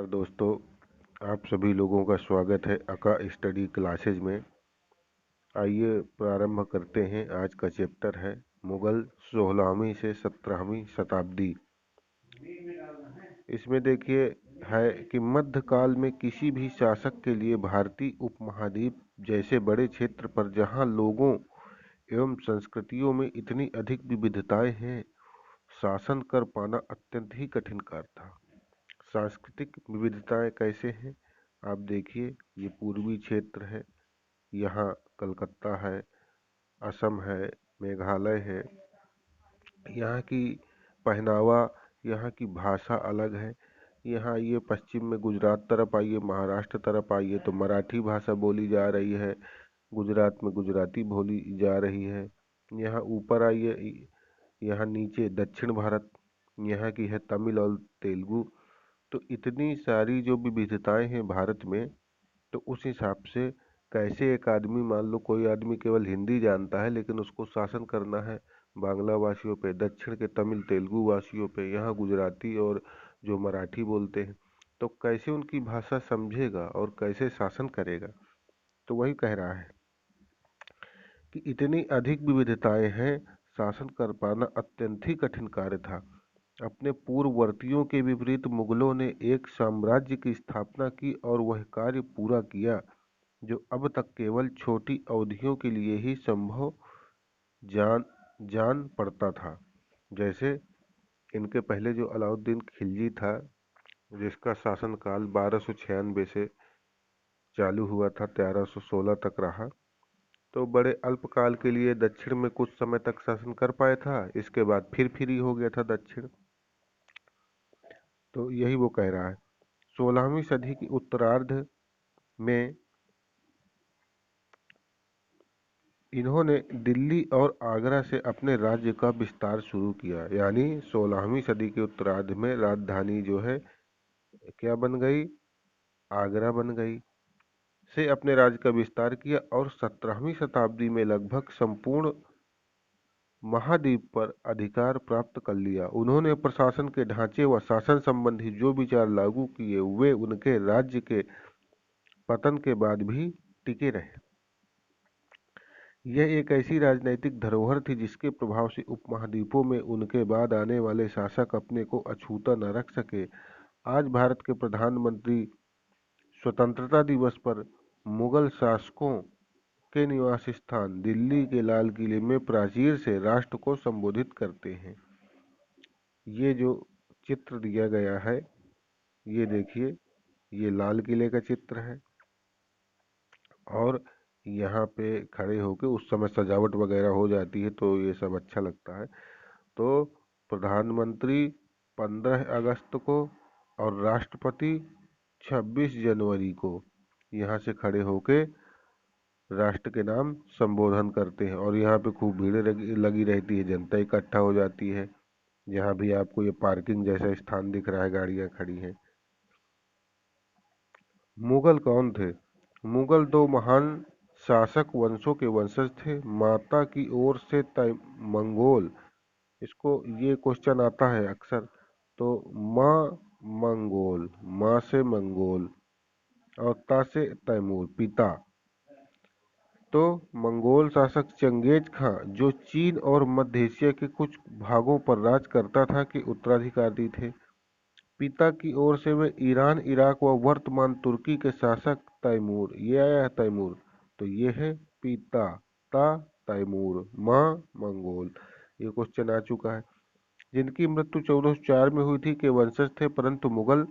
नमस्कार दोस्तों, आप सभी लोगों का स्वागत है अका स्टडी क्लासेज में। आइए प्रारंभ करते हैं। आज का चैप्टर है मुगल 16वीं से 17वीं शताब्दी। इसमें देखिए है कि मध्यकाल में किसी भी शासक के लिए भारतीय उपमहाद्वीप जैसे बड़े क्षेत्र पर जहां लोगों एवं संस्कृतियों में इतनी अधिक विविधताएं हैं, शासन कर पाना अत्यंत ही कठिन कार्य था। सांस्कृतिक विविधताएं कैसे हैं, आप देखिए। ये पूर्वी क्षेत्र है, यहाँ कलकत्ता है, असम है, मेघालय है। यहाँ की पहनावा, यहाँ की भाषा अलग है। यहाँ ये पश्चिम में गुजरात तरफ आइए, महाराष्ट्र तरफ आइए तो मराठी भाषा बोली जा रही है, गुजरात में गुजराती बोली जा रही है। यहाँ ऊपर आइए, यहाँ नीचे दक्षिण भारत, यहाँ की है तमिल और तेलुगु। तो इतनी सारी जो विविधताएं हैं भारत में, तो उस हिसाब से कैसे एक आदमी, मान लो कोई आदमी केवल हिंदी जानता है लेकिन उसको शासन करना है बांग्ला वासियों पे, दक्षिण के तमिल तेलुगु वासियों पे, यहाँ गुजराती और जो मराठी बोलते हैं, तो कैसे उनकी भाषा समझेगा और कैसे शासन करेगा। तो वही कह रहा है कि इतनी अधिक विविधताएं हैं, शासन कर पाना अत्यंत ही कठिन कार्य था। अपने पूर्ववर्तियों के विपरीत मुगलों ने एक साम्राज्य की स्थापना की और वह कार्य पूरा किया जो अब तक केवल छोटी अवधियों के लिए ही संभव जान जान पड़ता था। जैसे इनके पहले जो अलाउद्दीन खिलजी था, जिसका शासनकाल 1296 से चालू हुआ था, 1316 तक रहा, तो बड़े अल्पकाल के लिए दक्षिण में कुछ समय तक शासन कर पाया था। इसके बाद फिर फ्री हो गया था दक्षिण। तो यही वो कह रहा है। 16वीं सदी की उत्तरार्ध में इन्होंने दिल्ली और आगरा से अपने राज्य का विस्तार शुरू किया। यानी 16वीं सदी के उत्तरार्ध में राजधानी जो है क्या बन गई, आगरा बन गई, से अपने राज्य का विस्तार किया और 17वीं शताब्दी में लगभग संपूर्ण महाद्वीप पर अधिकार प्राप्त कर लिया। उन्होंने प्रशासन के ढांचे व शासन संबंधी जो विचार लागू किए वे उनके राज्य के पतन के बाद भी टिके रहे। यह एक ऐसी राजनैतिक धरोहर थी जिसके प्रभाव से उपमहाद्वीपों में उनके बाद आने वाले शासक अपने को अछूता न रख सके। आज भारत के प्रधानमंत्री स्वतंत्रता दिवस पर मुगल शासकों के निवास स्थान दिल्ली के लाल किले में प्राचीर से राष्ट्र को संबोधित करते हैं। ये जो चित्र दिया गया है, ये देखिए, ये लाल किले का चित्र है और यहाँ पे खड़े होके उस समय सजावट वगैरह हो जाती है तो ये सब अच्छा लगता है। तो प्रधानमंत्री 15 अगस्त को और राष्ट्रपति 26 जनवरी को यहाँ से खड़े होके राष्ट्र के नाम संबोधन करते हैं और यहाँ पे खूब भीड़ लगी रहती है, जनता इकट्ठा हो जाती है। जहाँ भी आपको ये पार्किंग जैसा स्थान दिख रहा है, गाड़ियाँ खड़ी हैं। मुगल कौन थे? मुगल दो महान शासक वंशों के वंशज थे। माता की ओर से मंगोल, इसको ये क्वेश्चन आता है अक्सर, तो माँ मंगोल, माँ से मंगोल और ता से तैमूर, पिता। तो मंगोल शासक चंगेज खां, जो चीन और मध्य एशिया के कुछ भागों पर राज करता था, के उत्तराधिकारी थे। पिता की ओर से वे ईरान, इराक व वर्तमान तुर्की के शासक तैमूर, ये आया है तैमूर, तो ये है पिता, ता तैमूर, माँ मंगोल। ये क्वेश्चन आ चुका है। जिनकी मृत्यु 1404 में हुई थी, के वंशज थे, परंतु मुगल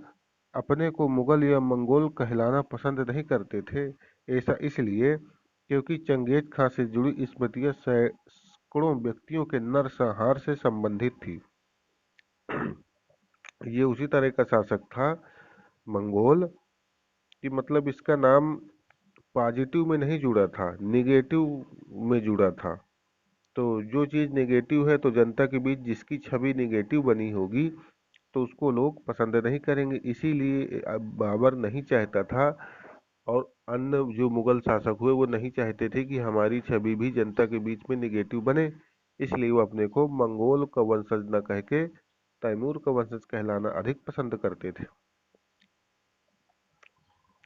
अपने को मुगल या मंगोल कहलाना पसंद नहीं करते थे। ऐसा इसलिए क्योंकि चंगेज खां से जुड़ी स्मृतियां सैकड़ों व्यक्तियों के नरसंहार से संबंधित थी। ये उसी तरह का शासक था मंगोल, कि मतलब इसका नाम पॉजिटिव में नहीं जुड़ा था, निगेटिव में जुड़ा था। तो जो चीज़ नेगेटिव है, तो जनता के बीच जिसकी छवि नेगेटिव बनी होगी तो उसको लोग पसंद नहीं करेंगे। इसीलिए बाबर नहीं चाहता था और अन्य जो मुगल शासक हुए वो नहीं चाहते थे कि हमारी छवि भी जनता के बीच में निगेटिव बने। इसलिए वो अपने को मंगोल का वंशज न कह के तैमूर का वंशज कहलाना अधिक पसंद करते थे।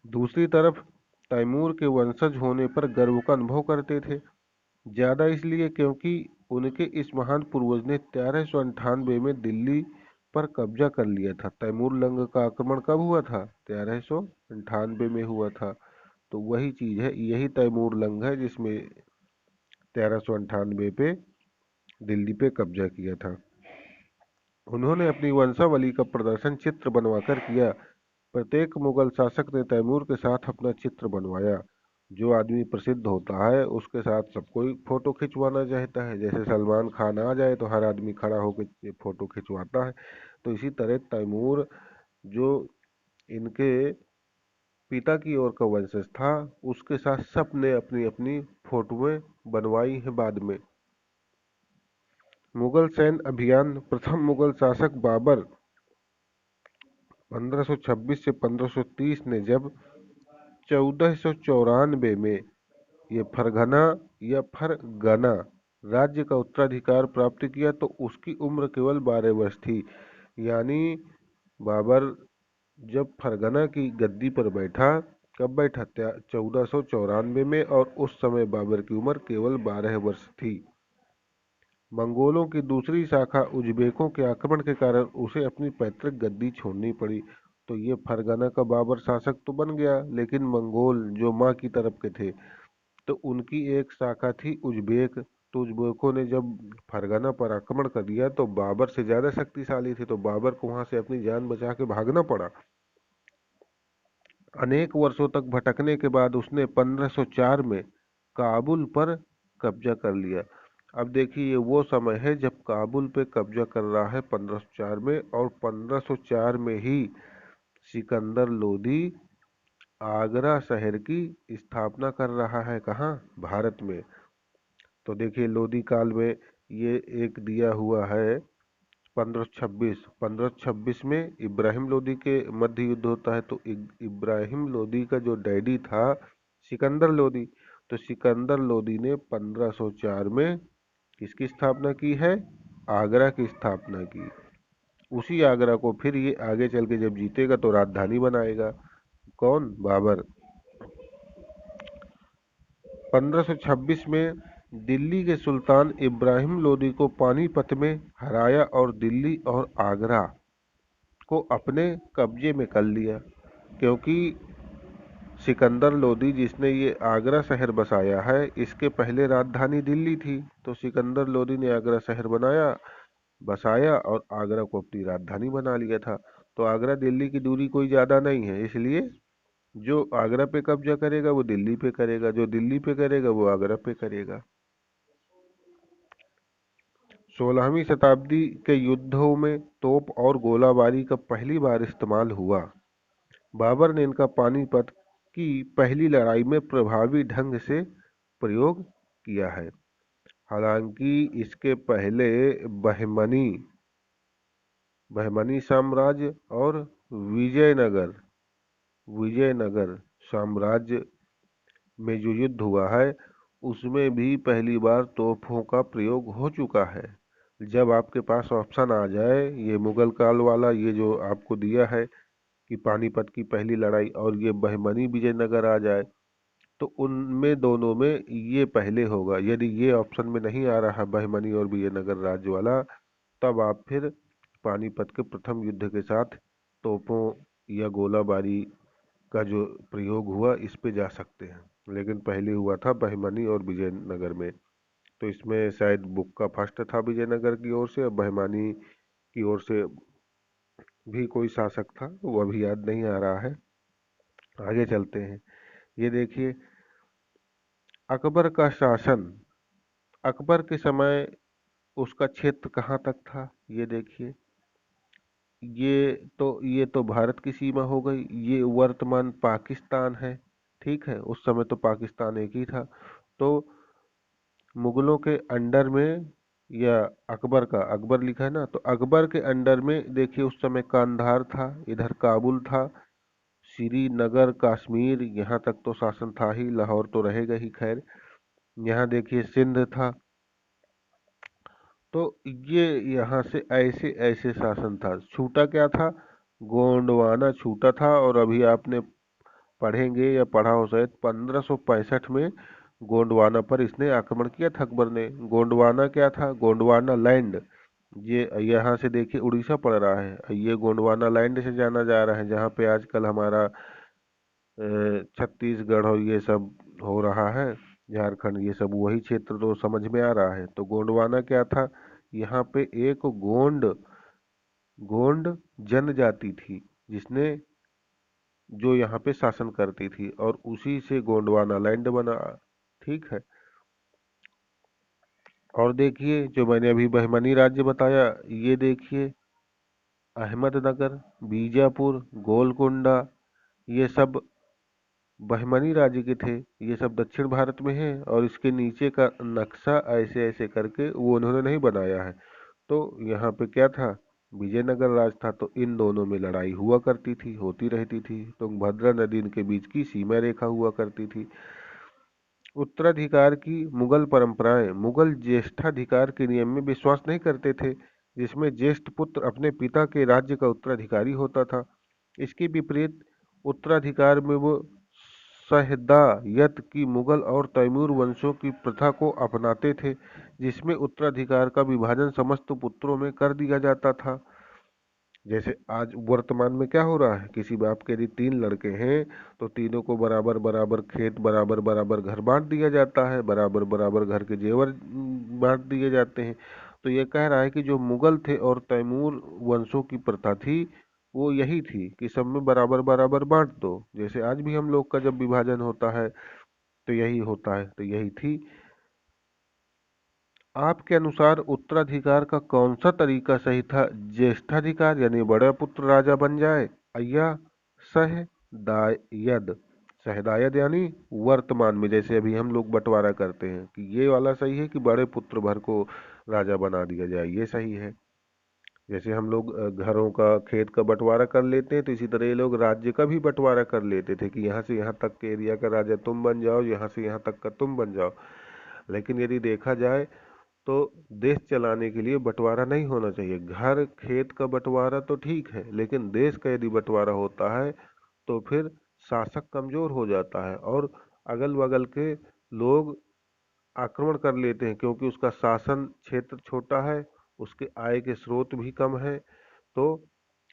दूसरी तरफ तैमूर के वंशज होने पर गर्व का अनुभव करते थे। ज्यादा इसलिए क्योंकि उनके इस महान पूर्वज ने 1398 में दिल्ली पर कब्जा कर लिया था। तैमूर लंग का आक्रमण कब हुआ था? 1398 में हुआ था। तो वही चीज है, यही तैमूर लंग है जिसमें 1398 पे दिल्ली पे कब्जा किया था। उन्होंने अपनी वंशावली का प्रदर्शन चित्र बनवाकर किया। प्रत्येक मुगल शासक ने तैमूर के साथ अपना चित्र बनवाया। जो आदमी प्रसिद्ध होता है उसके साथ सब कोई फोटो खिंचवाना चाहता है। जैसे सलमान खान आ जाए तो हर आदमी खड़ा होकर फोटो खिंचवाता है। तो इसी तरह तैमूर जो इनके पिता की ओर का वंशज था, उसके साथ सबने अपनी अपनी फोटोएं बनवाई हैं बाद में। मुगल सैन्य अभियान। प्रथम मुगल शासक बाबर 1526 से 1530 ने जब 1494 में ये फरगना या फरगना राज्य का उत्तराधिकार प्राप्त किया तो उसकी उम्र केवल 12 वर्ष थी। यानी बाबर जब फरगना की गद्दी पर बैठा, कब बैठा? 1494 में, और उस समय बाबर की उम्र केवल 12 वर्ष थी। मंगोलों की दूसरी शाखा उज्बेकों के आक्रमण के कारण उसे अपनी पैतृक गद्दी छोड़नी पड़ी। तो ये फरगना का बाबर शासक तो बन गया, लेकिन मंगोल जो माँ की तरफ के थे, तो उनकी एक शाखा थी उज्बेक। तो उज्बेकों ने जब फरगना पर आक्रमण कर दिया तो बाबर से ज्यादा शक्तिशाली थे, तो बाबर को वहां से अपनी जान बचा के भागना पड़ा। अनेक वर्षों तक भटकने के बाद उसने 1504 में काबुल पर कब्जा कर लिया। अब देखिए, ये वो समय है जब काबुल पे कब्जा कर रहा है 1504 में, और 1504 में ही सिकंदर लोदी आगरा शहर की स्थापना कर रहा है। कहाँ? भारत में। तो देखिए, लोदी काल में ये एक दिया हुआ है 1526 में इब्राहिम लोदी के मध्य युद्ध होता है। तो इब्राहिम लोदी का जो डैडी था सिकंदर लोदी, तो सिकंदर लोदी ने 1504 में किसकी स्थापना की है? आगरा की स्थापना की। उसी आगरा को फिर ये आगे चल के जब जीतेगा तो राजधानी बनाएगा। कौन? बाबर। 1526 में दिल्ली के सुल्तान इब्राहिम लोदी को पानीपत में हराया और दिल्ली और आगरा को अपने कब्जे में कर लिया। क्योंकि सिकंदर लोदी जिसने ये आगरा शहर बसाया है, इसके पहले राजधानी दिल्ली थी। तो सिकंदर लोदी ने आगरा शहर बसाया और आगरा को अपनी राजधानी बना लिया था। तो आगरा दिल्ली की दूरी कोई ज्यादा नहीं है, इसलिए जो आगरा पे कब्जा करेगा वो दिल्ली पे करेगा, जो दिल्ली पे करेगा वो आगरा पे करेगा। 16वीं शताब्दी के युद्धों में तोप और गोलाबारी का पहली बार इस्तेमाल हुआ। बाबर ने इनका पानीपत की पहली लड़ाई में प्रभावी ढंग से प्रयोग किया है। हालांकि इसके पहले बहमनी बहमनी साम्राज्य और विजयनगर विजयनगर साम्राज्य में जो युद्ध हुआ है उसमें भी पहली बार तोपों का प्रयोग हो चुका है। जब आपके पास ऑप्शन आ जाए, ये मुगल काल वाला ये जो आपको दिया है कि पानीपत की पहली लड़ाई, और ये बहमनी विजयनगर आ जाए, तो उनमें दोनों में ये पहले होगा। यदि ये ऑप्शन में नहीं आ रहा बहमनी और विजयनगर राज्य वाला, तब आप फिर पानीपत के प्रथम युद्ध के साथ तोपों या गोलाबारी का जो प्रयोग हुआ इस पे जा सकते हैं। लेकिन पहले हुआ था बहमनी और विजयनगर में। तो इसमें शायद बुक्का फर्स्ट था विजयनगर की ओर से, और बहमनी की ओर से भी कोई शासक था, वो अभी याद नहीं आ रहा है। आगे चलते हैं। ये देखिए, अकबर का शासन। अकबर के समय उसका क्षेत्र कहाँ तक था? ये देखिए, ये तो भारत की सीमा हो गई। ये वर्तमान पाकिस्तान है। ठीक है, उस समय तो पाकिस्तान एक ही था। तो मुगलों के अंडर में, या अकबर लिखा है ना, तो अकबर के अंडर में देखिए उस समय कांधार था, इधर काबुल था, श्रीनगर, कश्मीर, यहाँ तक तो शासन था ही, लाहौर तो रहेगा ही खैर। यहाँ देखिए सिंध था। तो ये यहाँ से ऐसे ऐसे शासन था। छूटा क्या था? गोंडवाना छूटा था। और अभी आपने पढ़ेंगे या पढ़ा हो शायद, 1565 में गोंडवाना पर इसने आक्रमण किया था अकबर ने। गोंडवाना क्या था? गोंडवाना लैंड, ये यहाँ से देखिए उड़ीसा पड़ रहा है, ये गोंडवाना लैंड से जाना जा रहा है, जहाँ पे आजकल हमारा छत्तीसगढ़ और ये सब हो रहा है, झारखंड, ये सब वही क्षेत्र तो समझ में आ रहा है। तो गोंडवाना क्या था? यहाँ पे एक गोंड गोंड जनजाति थी, जिसने जो यहाँ पे शासन करती थी, और उसी से गोंडवाना लैंड बना। ठीक है। और देखिए जो मैंने अभी बहमनी राज्य बताया, ये देखिए अहमदनगर, बीजापुर, गोलकोंडा, ये सब बहमनी राज्य के थे। ये सब दक्षिण भारत में है, और इसके नीचे का नक्शा ऐसे ऐसे करके वो उन्होंने नहीं बनाया है। तो यहाँ पे क्या था? विजयनगर राज था। तो इन दोनों में लड़ाई हुआ करती थी, होती रहती थी। तुंगभद्रा नदी इनके बीच की सीमा रेखा हुआ करती थी। उत्तराधिकार की मुगल परंपराएं। मुगल ज्येष्ठाधिकार के नियम में विश्वास नहीं करते थे, जिसमें ज्येष्ठ पुत्र अपने पिता के राज्य का उत्तराधिकारी होता था। इसके विपरीत उत्तराधिकार में वो सहदायत की मुगल और तैमूर वंशों की प्रथा को अपनाते थे, जिसमें उत्तराधिकार का विभाजन समस्त पुत्रों में कर दिया जाता था। जैसे आज वर्तमान में क्या हो रहा है, किसी बाप के यदि 3 लड़के हैं तो तीनों को बराबर बराबर खेत, बराबर बराबर घर बांट दिया जाता है, बराबर बराबर घर के जेवर बांट दिए जाते हैं। तो ये कह रहा है कि जो मुगल थे और तैमूर वंशों की प्रथा थी, वो यही थी कि सब में बराबर बराबर बांट दो। जैसे आज भी हम लोग का जब विभाजन होता है तो यही होता है, तो यही थी। आपके अनुसार उत्तराधिकार का कौन सा तरीका सही था? ज्येष्ठाधिकार यानी बड़ा पुत्र राजा बन जाए, या सहदायद। सहदायद यानी वर्तमान में जैसे अभी हम लोग बंटवारा करते हैं, कि ये वाला सही है कि बड़े पुत्र भर को राजा बना दिया जाए, ये सही है। जैसे हम लोग घरों का, खेत का बंटवारा कर लेते हैं, तो इसी तरह ये लोग राज्य का भी बंटवारा कर लेते थे कि यहाँ से यहाँ तक के एरिया का राजा तुम बन जाओ, यहाँ से यहाँ तक का तुम बन जाओ। लेकिन यदि देखा जाए तो देश चलाने के लिए बंटवारा नहीं होना चाहिए। घर खेत का बंटवारा तो ठीक है, लेकिन देश का यदि बंटवारा होता है तो फिर शासक कमजोर हो जाता है, और अगल बगल के लोग आक्रमण कर लेते हैं, क्योंकि उसका शासन क्षेत्र छोटा है, उसके आय के स्रोत भी कम है। तो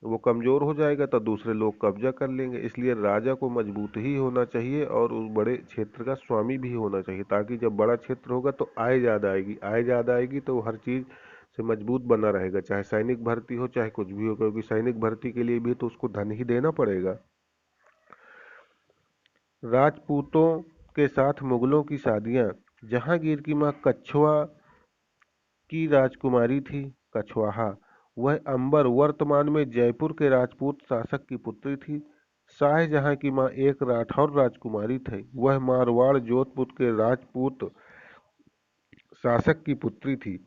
वो कमजोर हो जाएगा तो दूसरे लोग कब्जा कर लेंगे। इसलिए राजा को मजबूत ही होना चाहिए, और उस बड़े क्षेत्र का स्वामी भी होना चाहिए, ताकि जब बड़ा क्षेत्र होगा तो आय ज़्यादा आएगी, आय ज़्यादा आएगी तो हर चीज़ से मजबूत बना रहेगा, चाहे सैनिक भर्ती हो चाहे कुछ भी हो, क्योंकि सैनिक भर्ती के लिए भी तो उसको धन ही देना पड़ेगा। राजपूतों के साथ मुगलों की शादियां। जहांगीर की मां कछवा की राजकुमारी थी, कछवाहा। वह अंबर वर्तमान में जयपुर के राजपूत शासक की पुत्री थी। शाहजहां की मां एक राठौर राजकुमारी थी, वह मारवाड़ जोधपुर के राजपूत शासक की पुत्री थी।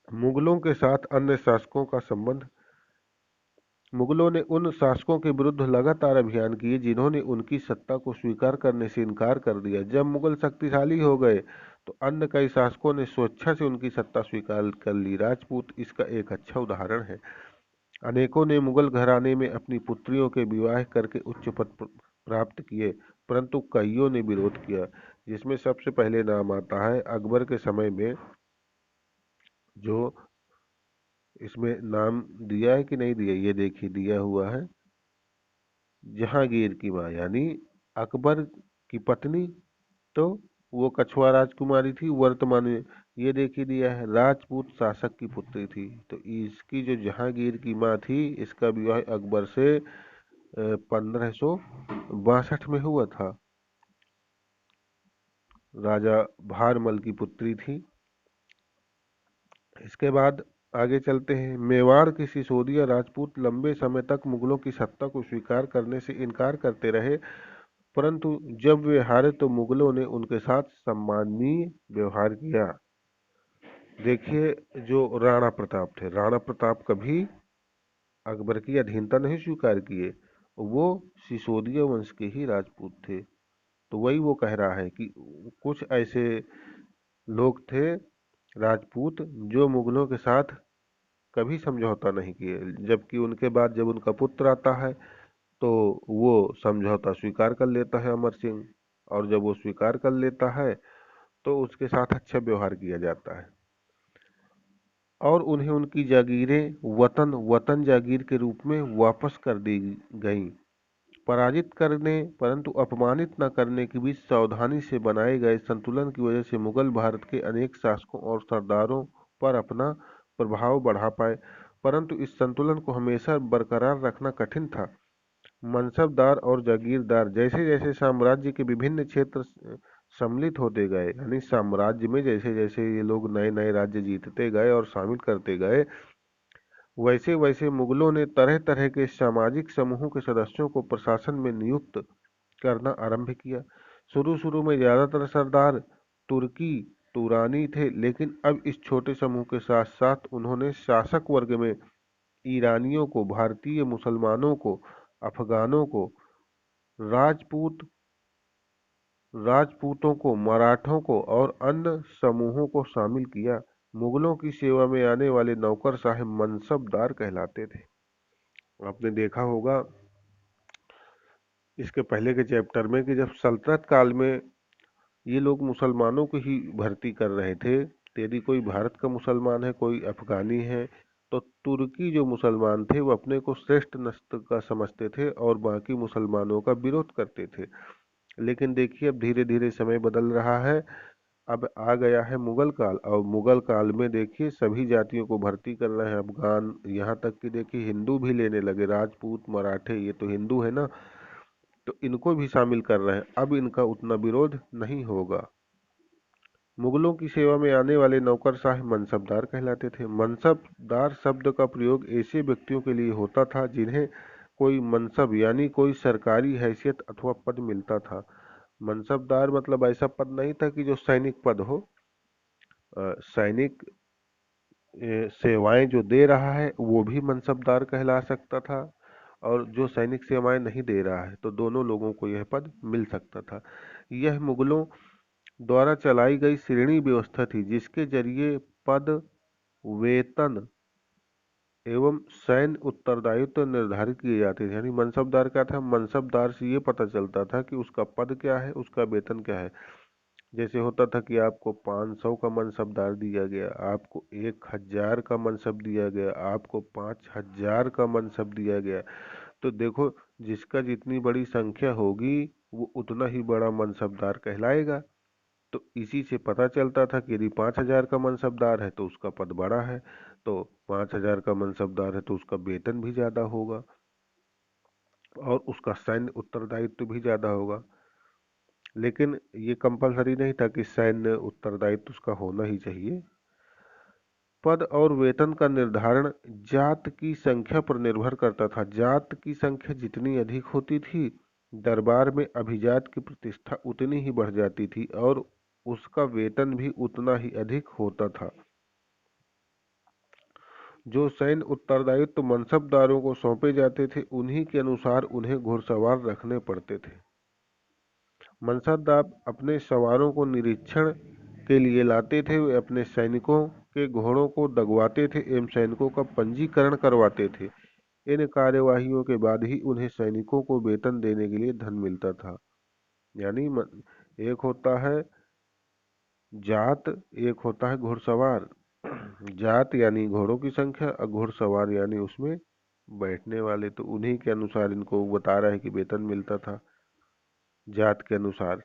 मुगलों के साथ अन्य शासकों का संबंध। मुगलों ने उन शासकों के विरुद्ध लगातार अभियान किए जिन्होंने उनकी सत्ता को स्वीकार करने से इनकार कर दिया। जब मुगल शक्तिशाली हो गए तो अन्य कई शासकों ने स्वेच्छा से उनकी सत्ता स्वीकार कर ली। राजपूत इसका एक अच्छा उदाहरण है। अनेकों ने मुगल घराने में अपनी पुत्रियों के विवाह करके उच्च पद प्राप्त किए, परंतु कईयों ने विरोध किया, जिसमें सबसे पहले नाम आता है अकबर के समय में। जो इसमें नाम दिया है कि नहीं दिया, ये देखिए दिया हुआ है, जहांगीर की माँ यानी अकबर की पत्नी, तो वो कछवा राजकुमारी थी वर्तमान में। ये देखिए दिया है राजपूत शासक की पुत्री थी। तो इसकी जो जहांगीर की माँ थी, इसका विवाह अकबर से 1562 में हुआ था। राजा भारमल की पुत्री थी। इसके बाद आगे चलते हैं। मेवाड़ के सिसोदिया राजपूत लंबे समय तक मुगलों की सत्ता को स्वीकार करने से इनकार करते रहे, परंतु जब वे हारे तो मुगलों ने उनके साथ सम्माननीय व्यवहार किया। देखिए जो राणा प्रताप थे, राणा प्रताप कभी अकबर की अधीनता नहीं स्वीकार किए, वो सिसोदिया वंश के ही राजपूत थे। तो वही वो कह रहा है कि कुछ ऐसे लोग थे राजपूत जो मुगलों के साथ कभी समझौता नहीं किए, जबकि उनके बाद जब उनका पुत्र आता है तो वो समझौता स्वीकार कर लेता है अमर सिंह। और जब वो स्वीकार कर लेता है तो उसके साथ अच्छा व्यवहार किया जाता है और उन्हें उनकी जागीरें वतन वतन जागीर के रूप में वापस कर दी गईं। पराजित करने परंतु अपमानित न करने के बीच सावधानी से बनाए गए संतुलन की वजह से मुगल भारत के अनेक शासकों और सरदारों पर अपना प्रभाव बढ़ा पाए, परंतु इस संतुलन को हमेशा बरकरार रखना कठिन था। मनसबदार और जागीरदार जैसे जैसे साम्राज्य के विभिन्न क्षेत्र सम्मिलित होते गए, यानी साम्राज्य में जैसे जैसे ये लोग नए नए राज्य जीतते गए और शामिल करते गए, वैसे वैसे मुगलों ने तरह तरह के सामाजिक समूहों के सदस्यों को प्रशासन में नियुक्त करना आरंभ किया। शुरू शुरू में ज्यादातर सरदार तुर्की तुरानी थे, लेकिन अब इस छोटे समूह के साथ साथ उन्होंने शासक वर्ग में ईरानियों को, भारतीय मुसलमानों को, अफगानों को, राजपूत राजपूतों को, मराठों को और अन्य समूहों को शामिल किया। मुगलों की सेवा में आने वाले नौकरशाह मनसबदार कहलाते थे। आपने देखा होगा इसके पहले के चैप्टर में कि जब सल्तनत काल में ये लोग मुसलमानों को ही भर्ती कर रहे थे, यदि कोई भारत का मुसलमान है, कोई अफगानी है, तो तुर्की जो मुसलमान थे वो अपने को श्रेष्ठ नस्ल का समझते थे और बाकी मुसलमानों का विरोध करते थे। लेकिन देखिए अब धीरे धीरे समय बदल रहा है। अब आ गया है मुगल काल और मुगल काल में देखिए सभी जातियों को भर्ती कर रहे हैं। अफगान, यहाँ तक कि देखिए हिंदू भी लेने लगे, राजपूत मराठे ये तो हिंदू है ना, तो इनको भी शामिल कर रहे हैं। अब इनका उतना विरोध नहीं होगा। मुगलों की सेवा में आने वाले नौकरशाह मनसबदार कहलाते थे। मनसबदार शब्द का प्रयोग ऐसे व्यक्तियों के लिए होता था जिन्हें कोई मनसब यानी कोई सरकारी हैसियत अथवा पद मिलता था। मनसबदार मतलब ऐसा पद नहीं था कि जो सैनिक पद हो। सैनिक सेवाएं जो दे रहा है वो भी मनसबदार कहला सकता था, और जो सैनिक सेवाएं नहीं दे रहा है तो दोनों लोगों को यह पद मिल सकता था। यह मुगलों द्वारा चलाई गई श्रेणी व्यवस्था थी जिसके जरिए पद, वेतन एवं सैन्य उत्तरदायित्व निर्धारित किए जाते थे। यानी मनसबदार क्या था, मनसबदार से ये पता चलता था कि उसका पद क्या है, उसका वेतन क्या है। जैसे होता था कि आपको 500 का मनसबदार दिया गया, आपको 1000 का मनसब दिया गया, आपको 5000 का मनसब दिया गया। तो देखो जिसका जितनी बड़ी संख्या होगी वो उतना ही बड़ा मनसबदार कहलाएगा। तो इसी से पता चलता था कि यदि 5000 का मनसबदार है तो उसका पद बड़ा है, तो 5000 का मनसबदार है तो उसका वेतन भी ज्यादा होगा और उसका सैन्य उत्तरदायित्व भी ज्यादा होगा। लेकिन ये कंपलसरी नहीं था कि सैन्य उत्तरदायित्व उसका होना ही चाहिए। पद और वेतन का निर्धारण जात की संख्या पर निर्भर करता था। जात की संख्या जितनी अधिक होती थी, दरबार में अभिजात की प्रतिष्ठा उतनी ही बढ़ जाती थी और उसका वेतन भी उतना ही अधिक होता था। जो सैन्य उत्तरदायित्व मनसबदारों को सौंपे जाते थे उन्हीं के अनुसार उन्हें घुड़सवार रखने पड़ते थे। मनसबदार अपने सवारों को निरीक्षण के लिए लाते थे, वे अपने सैनिकों के घोड़ों को दगवाते थे एवं सैनिकों का पंजीकरण करवाते थे। इन कार्यवाहियों के बाद ही उन्हें सैनिकों को वेतन देने के लिए धन मिलता था। यानी एक होता है जात, एक होता है घुड़सवार। जात यानी घोड़ों की संख्या और घुड़सवार यानी उसमें बैठने वाले, तो उन्हीं के अनुसार इनको बता रहा है कि वेतन मिलता था जात के अनुसार।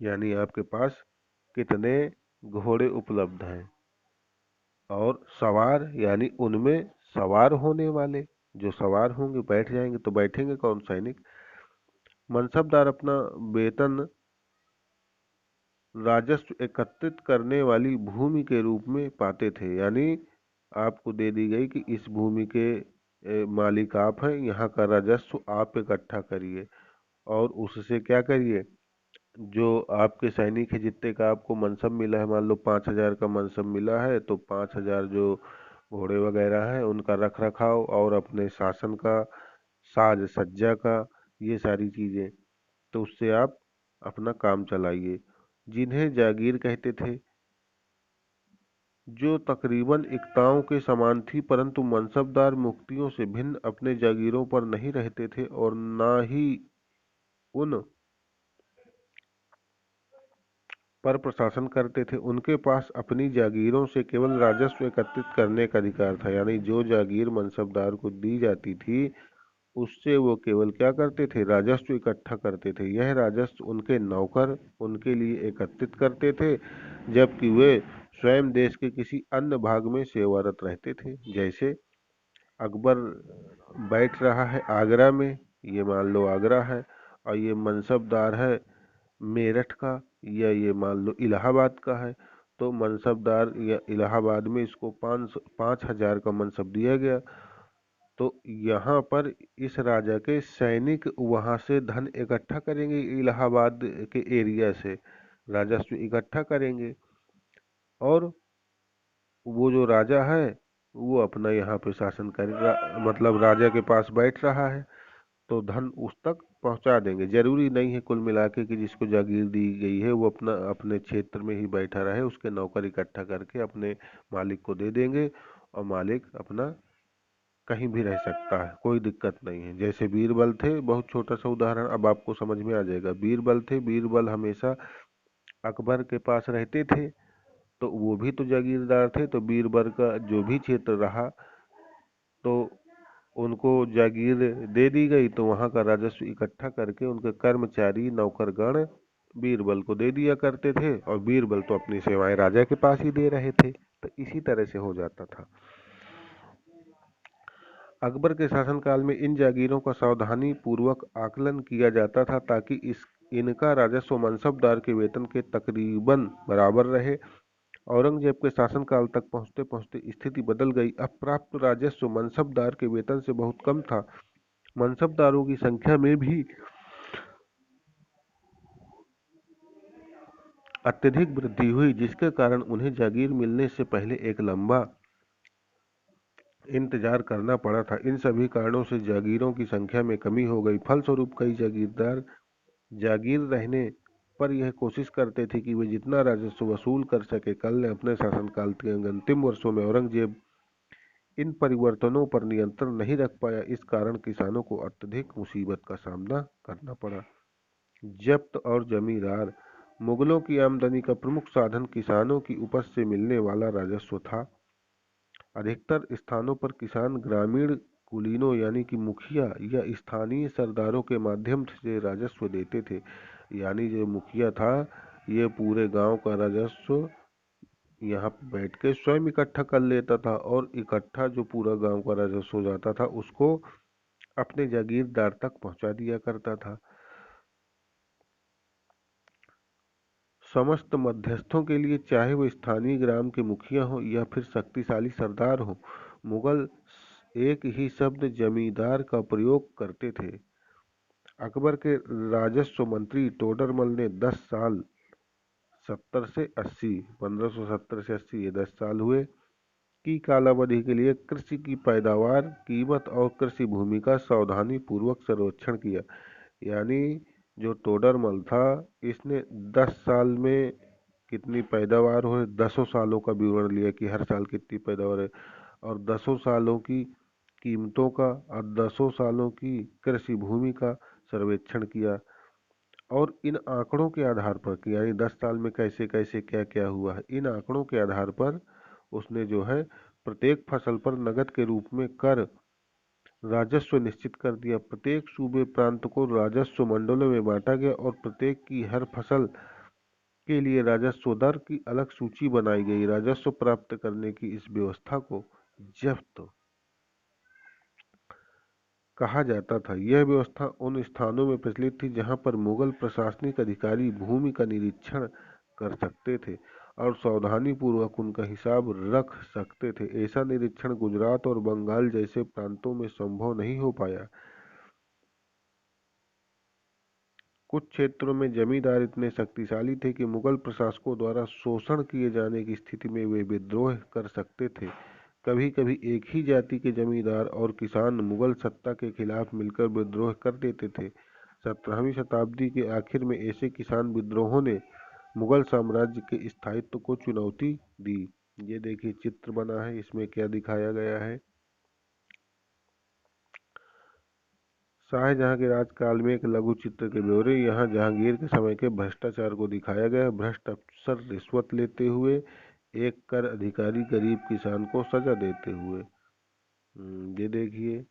यानी आपके पास कितने घोड़े उपलब्ध हैं, और सवार यानी उनमें सवार होने वाले, जो सवार होंगे बैठ जाएंगे, तो बैठेंगे कौन, सैनिक। मनसबदार अपना वेतन राजस्व एकत्रित करने वाली भूमि के रूप में पाते थे। यानी आपको दे दी गई कि इस भूमि के मालिक आप हैं, यहाँ का राजस्व आप इकट्ठा करिए और उससे क्या करिए, जो आपके सैनिक है जितने का आपको मनसब मिला है, मान लो 5000 का मनसब मिला है, तो 5000 जो घोड़े वगैरह हैं उनका रख रखाव और अपने शासन का, साज सज्जा का, ये सारी चीजें, तो उससे आप अपना काम चलाइए। जिन्हें जागीर कहते थे, जो तकरीबन एकताओं के समान थी, परंतु मनसबदार मुक्तियों से भिन्न अपने जागीरों पर नहीं रहते थे और न ही उन पर प्रशासन करते थे। उनके पास अपनी जागीरों से केवल राजस्व एकत्रित करने का अधिकार था, यानी जो जागीर मनसबदार को दी जाती थी उससे वो केवल क्या करते थे, राजस्व इकट्ठा करते थे। यह राजस्व उनके नौकर उनके लिए एकत्रित करते थे, जबकि वे स्वयं देश के किसी अन्य भाग में सेवारत रहते थे। जैसे अकबर बैठ रहा है आगरा में, ये मान लो आगरा है, और ये मनसबदार है मेरठ का, या ये मान लो इलाहाबाद का है। तो मनसबदार या इलाहाबाद में इसको 5,000 का मनसब दिया गया। तो यहाँ पर इस राजा के सैनिक वहां से धन इकट्ठा करेंगे, इलाहाबाद के एरिया से राजस्व इकट्ठा करेंगे, और वो जो राजा है वो अपना यहाँ पे शासन कर, मतलब राजा के पास बैठ रहा है तो धन उस तक पहुंचा देंगे। जरूरी नहीं है कुल मिला के कि जिसको जागीर दी गई है वो अपना अपने क्षेत्र में ही बैठा रहे, उसके नौकर इकट्ठा करके अपने मालिक को दे देंगे और मालिक अपना कहीं भी रह सकता है, कोई दिक्कत नहीं है। जैसे बीरबल थे, बहुत छोटा सा उदाहरण, अब आपको समझ में आ जाएगा। बीरबल थे, बीरबल हमेशा अकबर के पास रहते थे, तो वो भी तो जागीरदार थे, तो बीरबल का जो भी क्षेत्र रहा तो उनको जागीर दे दी गई, तो वहां का राजस्व इकट्ठा करके उनके कर्मचारी नौकरगण बीरबल को दे दिया करते थे, और बीरबल तो अपनी सेवाएं राजा के पास ही दे रहे थे। तो इसी तरह से हो जाता था। अकबर के शासनकाल में इन जागीरों का सावधानी पूर्वक आकलन किया जाता था ताकि इनका राजस्व मनसबदार के वेतन के तकरीबन बराबर रहे। औरंगजेब के शासनकाल तक पहुंचते पहुंचते स्थिति बदल गई। अब प्राप्त राजस्व मनसबदार के वेतन से बहुत कम था। मनसबदारों की संख्या में भी अत्यधिक वृद्धि हुई, जिसके कारण उन्हें जागीर मिलने से पहले एक लंबा इंतजार करना पड़ा था। इन सभी कारणों से जागीरों की संख्या में कमी हो गई। फलस्वरूप कई जागीरदार जागीर रहने पर यह कोशिश करते थे कि वे जितना राजस्व वसूल कर सके। कल ने अपने शासनकाल के अंतिम वर्षों में औरंगजेब इन परिवर्तनों पर नियंत्रण नहीं रख पाया। इस कारण किसानों को अत्यधिक मुसीबत का सामना करना पड़ा। जब्त और जमींदार मुगलों की आमदनी का प्रमुख साधन किसानों की उपज से मिलने वाला राजस्व था। अधिकतर स्थानों पर किसान ग्रामीण कुलीनों यानी कि मुखिया या स्थानीय सरदारों के माध्यम से राजस्व देते थे। यानी जो मुखिया था ये पूरे गांव का राजस्व यहाँ पे बैठ के स्वयं इकट्ठा कर लेता था, और इकट्ठा जो पूरा गांव का राजस्व हो जाता था उसको अपने जागीरदार तक पहुंचा दिया करता था। समस्त मध्यस्थों के लिए, चाहे वो स्थानीय ग्राम के मुखिया हो या फिर शक्तिशाली सरदार हो, मुगल एक ही शब्द जमींदार का प्रयोग करते थे। अकबर के राजस्व मंत्री टोडरमल ने 10 साल 70 से 80 1570 से 80 ये 10 साल हुए की कालावधि के लिए कृषि की पैदावार, कीमत और कृषि भूमि का सावधानी पूर्वक सर्वेक्षण किया। यानी जो टोडरमल था इसने 10 साल में कितनी पैदावार हो, 10 सालों का विवरण लिया कि हर साल कितनी पैदावार है, और 10 सालों की कीमतों का और 10 सालों की कृषि भूमि का सर्वेक्षण किया। और इन आंकड़ों के आधार पर कि यानी 10 साल में कैसे कैसे क्या क्या हुआ है, इन आंकड़ों के आधार पर उसने जो है प्रत्येक फसल पर नकद के रूप में कर राजस्व निश्चित कर दिया। प्रत्येक सूबे प्रांत को राजस्व मंडलों में बांटा गया और प्रत्येक की हर फसल के लिए राजस्व दर की अलग सूची बनाई गई। राजस्व प्राप्त करने की इस व्यवस्था को जब्त कहा जाता था। यह व्यवस्था उन स्थानों में प्रचलित थी जहां पर मुगल प्रशासनिक अधिकारी भूमि का निरीक्षण कर सकते थे और सावधानी पूर्वक उनका हिसाब रख सकते थे। ऐसा निरीक्षण गुजरात और बंगाल जैसे प्रांतों में संभव नहीं हो पाया। कुछ क्षेत्रों में जमींदार इतने शक्तिशाली थे कि मुगल प्रशासकों द्वारा शोषण किए जाने की स्थिति में वे विद्रोह कर सकते थे। कभी कभी एक ही जाति के जमींदार और किसान मुगल सत्ता के खिलाफ मिलकर विद्रोह कर देते थे। 17वीं शताब्दी के आखिर में ऐसे किसान विद्रोहों ने मुगल साम्राज्य के स्थायित्व को चुनौती दी। ये देखिए चित्र बना है, इसमें क्या दिखाया गया है। शाहजहां के राजकाल में एक लघु चित्र के ब्यौरे। यहाँ जहांगीर के समय के भ्रष्टाचार को दिखाया गया है। भ्रष्ट अफसर रिश्वत लेते हुए, एक कर अधिकारी गरीब किसान को सजा देते हुए। ये देखिए,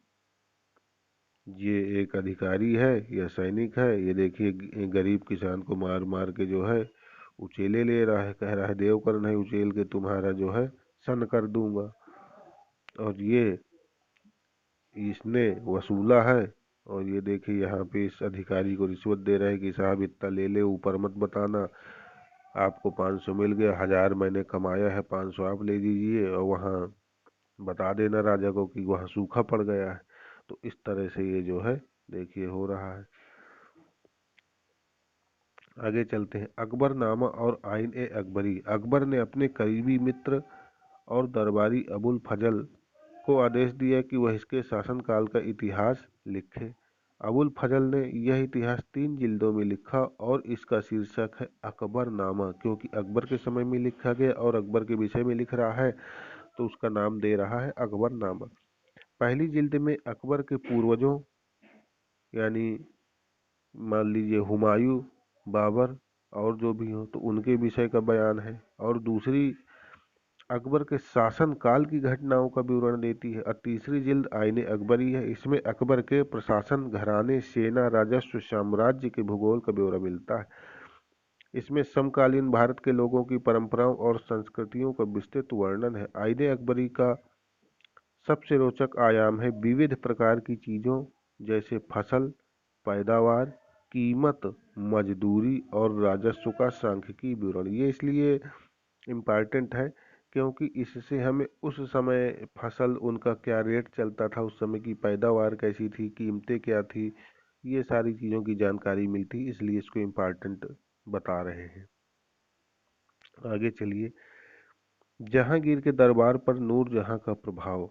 ये एक अधिकारी है या सैनिक है। ये देखिए गरीब किसान को मार मार के जो है उचेले ले रहा है, कह रहा है देवकर्ण है, उचेल के तुम्हारा जो है सन कर दूंगा। और ये इसने वसूला है। और ये देखिए यहाँ पे इस अधिकारी को रिश्वत दे रहे हैं कि साहब इतना ले ले, ऊपर मत बताना, आपको 500 मिल गया, 1000 मैंने कमाया है, 500 आप ले लीजिए, और वहाँ बता देना राजा को कि वहाँ सूखा पड़ गया है। तो इस तरह से ये जो है देखिए हो रहा है। आगे चलते हैं। अकबरनामा और आइन ए अकबरी। अकबर ने अपने करीबी मित्र और दरबारी अबुल फजल को आदेश दिया कि वह इसके शासनकाल का इतिहास लिखे। अबुल फजल ने यह इतिहास 3 जिल्दों में लिखा और इसका शीर्षक है अकबरनामा। क्योंकि अकबर के समय में लिखा गया और अकबर के विषय में लिख रहा है, तो उसका नाम दे रहा है अकबरनामा। पहली जिल्द में अकबर के पूर्वजों, यानी मान लीजिए हुमायूं, बाबर और जो भी हो, तो उनके विषय का बयान है। और दूसरी अकबर के शासन काल की घटनाओं का विवरण देती है। और तीसरी जिल्द आईने अकबरी है। इसमें अकबर के प्रशासन, घराने, सेना, राजस्व, साम्राज्य के भूगोल का ब्यौरा मिलता है। इसमें समकालीन भारत के लोगों की परंपराओं और संस्कृतियों का विस्तृत वर्णन है। आईने अकबरी का सबसे रोचक आयाम है विविध प्रकार की चीजों जैसे फसल, पैदावार, कीमत, मजदूरी और राजस्व का सांख्यिकी विवरण। ये इसलिए इम्पॉर्टेंट है क्योंकि इससे हमें उस समय फसल, उनका क्या रेट चलता था, उस समय की पैदावार कैसी थी, कीमतें क्या थी, ये सारी चीज़ों की जानकारी मिलती, इसलिए इसको इम्पॉर्टेंट बता रहे हैं। आगे चलिए। जहांगीर के दरबार पर नूरजहां का प्रभाव।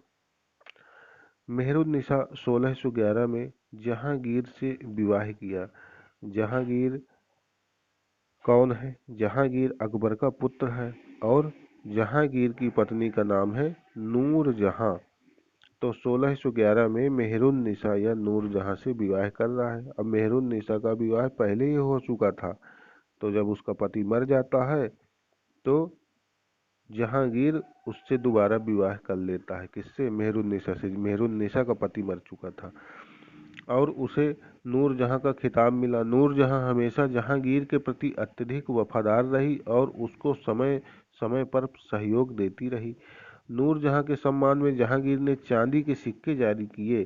मेहरुन्निसा 1611 में जहांगीर से विवाह किया। जहांगीर कौन है? जहांगीर अकबर का पुत्र है और जहांगीर की पत्नी का नाम है नूरजहां। तो 1611 में मेहरुन्निसा या नूरजहां से विवाह कर रहा है। अब मेहरुन्निसा का विवाह पहले ही हो चुका था, तो जब उसका पति मर जाता है तो जहांगीर उससे दोबारा विवाह कर लेता है। किससे? मेहरुन्निसा से। मेहरुन्निसा का पति मर चुका था और उसे नूरजहां का खिताब मिला। नूरजहां हमेशा जहांगीर के प्रति अत्यधिक वफादार रही और उसको समय समय पर सहयोग देती रही। नूरजहां के सम्मान में जहांगीर ने चांदी के सिक्के जारी किए,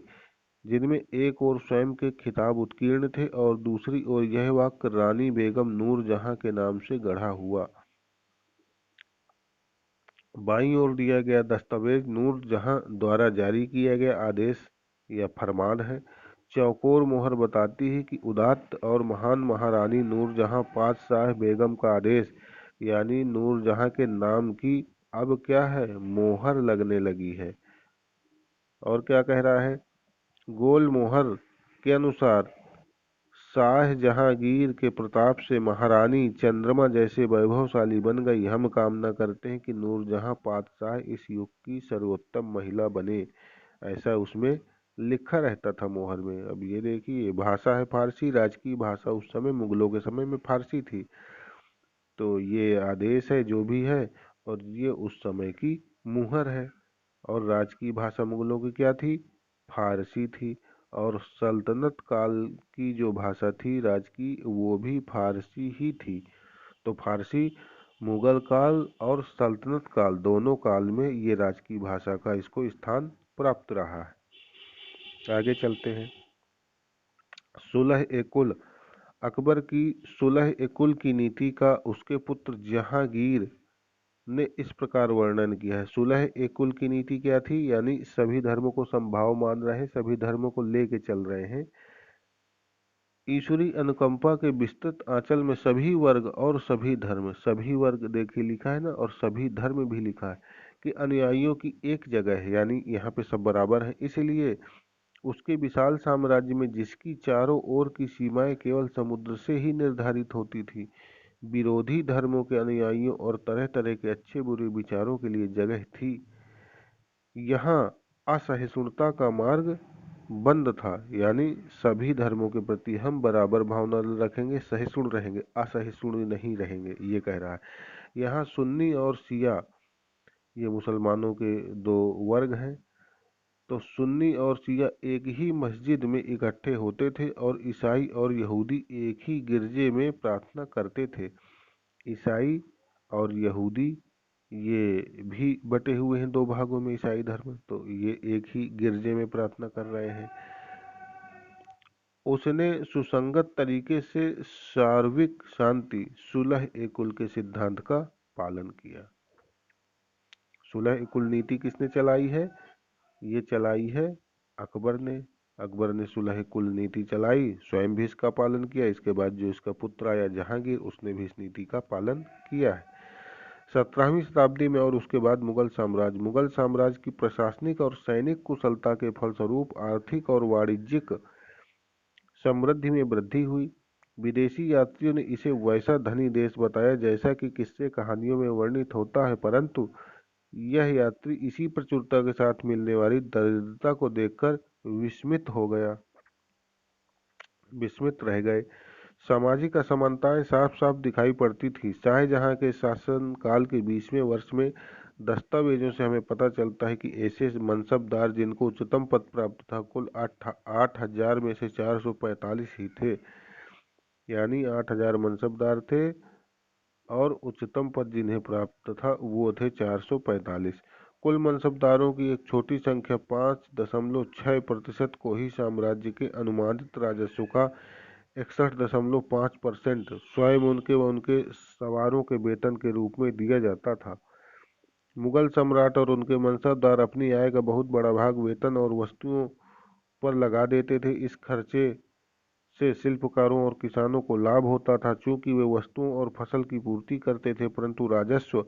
जिनमें एक ओर स्वयं के खिताब उत्कीर्ण थे और दूसरी ओर यह वाक्य रानी बेगम नूरजहां के नाम से गढ़ा हुआ। बाईं ओर दिया गया दस्तावेज नूरजहां द्वारा जारी किया गया आदेश या फरमान है। चौकोर मोहर बताती है कि उदात्त और महान महारानी नूरजहां पातशाह बेगम का आदेश, यानी नूरजहां के नाम की अब क्या है, मोहर लगने लगी है। और क्या कह रहा है? गोल मोहर के अनुसार शाह जहांगीर के प्रताप से महारानी चंद्रमा जैसे वैभवशाली बन गई। हम कामना करते हैं कि नूरजहां पातशाह इस युग की सर्वोत्तम महिला बने। ऐसा उसमें लिखा रहता था मोहर में। अब ये देखिए, भाषा है फारसी, राजकीय भाषा उस समय मुगलों के समय में फारसी थी। तो ये आदेश है जो भी है, और ये उस समय की मुहर है। और राजकीय भाषा मुगलों की क्या थी? फारसी थी। और सल्तनत काल की जो भाषा थी राजकीय, वो भी फारसी ही थी। तो फारसी मुगल काल और सल्तनत काल दोनों काल में ये राजकीय भाषा का इसको स्थान प्राप्त रहा है। आगे चलते हैं। सुलह ए कुल। अकबर की सुलह ए कुल की नीति का उसके पुत्र जहांगीर ने इस प्रकार वर्णन किया है। सुलह ए कुल की नीति क्या थी? यानी सभी धर्मों को समभाव मान रहे हैं, सभी धर्मों को लेके चल रहे हैं। ईश्वरी अनुकंपा के विस्तृत आंचल में सभी वर्ग और सभी धर्म, सभी वर्ग देखिए लिखा है ना, और सभी धर्म भी लिखा है कि अनुयायियों की एक जगह है, यानी यहाँ पे सब बराबर है। इसलिए उसके विशाल साम्राज्य में जिसकी चारों ओर की सीमाएं केवल समुद्र से ही निर्धारित होती थी, विरोधी धर्मों के अनुयायियों और तरह तरह के अच्छे बुरे विचारों के लिए जगह थी। यहाँ असहिष्णुता का मार्ग बंद था, यानी सभी धर्मों के प्रति हम बराबर भावना रखेंगे, सहिष्णु रहेंगे, असहिष्णु नहीं रहेंगे, ये कह रहा है। यहाँ सुन्नी और शिया, ये मुसलमानों के दो वर्ग हैं। तो सुन्नी और शिया एक ही मस्जिद में इकट्ठे होते थे और ईसाई और यहूदी एक ही गिरजे में प्रार्थना करते थे। ईसाई और यहूदी ये भी बटे हुए हैं दो भागों में, ईसाई धर्म, तो ये एक ही गिरजे में प्रार्थना कर रहे हैं। उसने सुसंगत तरीके से सार्वत्रिक शांति, सुलह ए कुल के सिद्धांत का पालन किया। सुलह ए कुल नीति किसने चलाई है? ये चलाई है अकबर ने। अकबर ने सुलह कुल नीति चलाई, स्वयं भी इसका पालन किया। इसके बाद जो इसका पुत्र आया जहांगीर, उसने भी इस नीति का पालन किया है। 17वीं शताब्दी में और उसके बाद मुगल साम्राज्य की प्रशासनिक और सैनिक कुशलता के फलस्वरूप आर्थिक और वाणिज्यिक समृद्धि में वृद्धि हुई। विदेशी यात्रियों ने इसे वैसा धनी देश बताया जैसा कि किस्से कहानियों में वर्णित होता है, परंतु यह यात्री इसी प्रचुरता के साथ मिलने वाली दरिद्रता को देखकर विस्मित रह गए। सामाजिक असमानताएं साफ साफ दिखाई पड़ती थी। शाहजहां के शासनकाल के 20वें वर्ष में दस्तावेजों से हमें पता चलता है कि ऐसे मनसबदार जिनको उच्चतम पद प्राप्त था, कुल 8,000 में से 445 ही थे। यानी 8,000 मनसबदार थे और उच्चतम पद जिन्हें प्राप्त था वो थे 445। कुल मनसबदारों की एक छोटी संख्या 5.6% को ही साम्राज्य के अनुमानित राजस्व का 61.5% स्वयं उनके व उनके सवारों के वेतन के रूप में दिया जाता था। मुगल सम्राट और उनके मनसबदार अपनी आय का बहुत बड़ा भाग वेतन और वस्तुओं पर लगा देते थे। इस खर्चे से शिल्पकारों और किसानों को लाभ होता था, चूंकि वे वस्तुओं और फसल की पूर्ति करते थे, परंतु राजस्व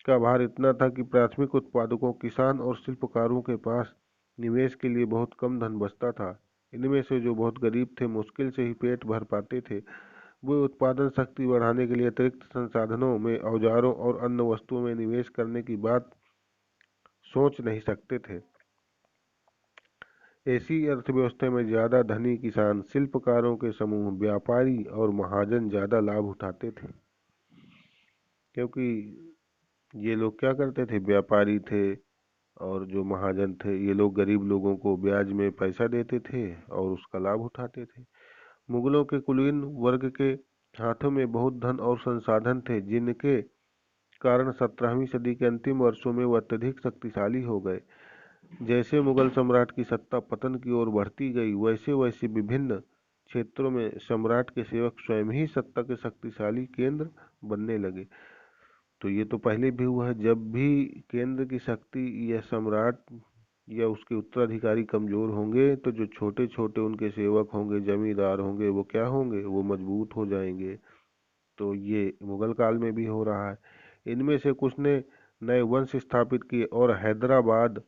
का भार इतना था कि प्राथमिक उत्पादकों, किसान और शिल्पकारों के पास निवेश के लिए बहुत कम धन बचता था। इनमें से जो बहुत गरीब थे, मुश्किल से ही पेट भर पाते थे, वे उत्पादन शक्ति बढ़ाने के लिए अतिरिक्त संसाधनों में, औजारों और अन्य वस्तुओं में निवेश करने की बात सोच नहीं सकते थे। ऐसी अर्थव्यवस्था में ज्यादा धनी किसान, शिल्पकारों के समूह, व्यापारी और महाजन ज्यादा लाभ उठाते थे, क्योंकि ये लोग क्या करते थे, व्यापारी थे और जो महाजन थे, ये लोग गरीब लोगों को ब्याज में पैसा देते थे और उसका लाभ उठाते थे। मुगलों के कुलीन वर्ग के हाथों में बहुत धन और संसाधन थे, जिनके कारण 17वीं सदी के अंतिम वर्षों में वह अत्यधिक शक्तिशाली हो गए। जैसे मुगल सम्राट की सत्ता पतन की ओर बढ़ती गई, वैसे वैसे विभिन्न क्षेत्रों में सम्राट के सेवक स्वयं ही सत्ता के शक्तिशाली केंद्र बनने लगे। तो ये तो पहले भी हुआ है, जब भी केंद्र की शक्ति या सम्राट या उसके उत्तराधिकारी कमजोर होंगे, तो जो छोटे छोटे उनके सेवक होंगे, जमींदार होंगे, वो क्या होंगे, वो मजबूत हो जाएंगे। तो ये मुगल काल में भी हो रहा है। इनमें से कुछ ने नए वंश स्थापित किए और हैदराबाद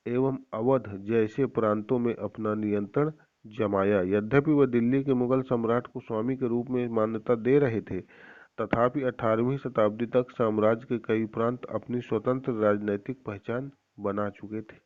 एवं अवध जैसे प्रांतों में अपना नियंत्रण जमाया। यद्यपि वह दिल्ली के मुगल सम्राट को स्वामी के रूप में मान्यता दे रहे थे, तथापि 18वीं शताब्दी तक साम्राज्य के कई प्रांत अपनी स्वतंत्र राजनैतिक पहचान बना चुके थे।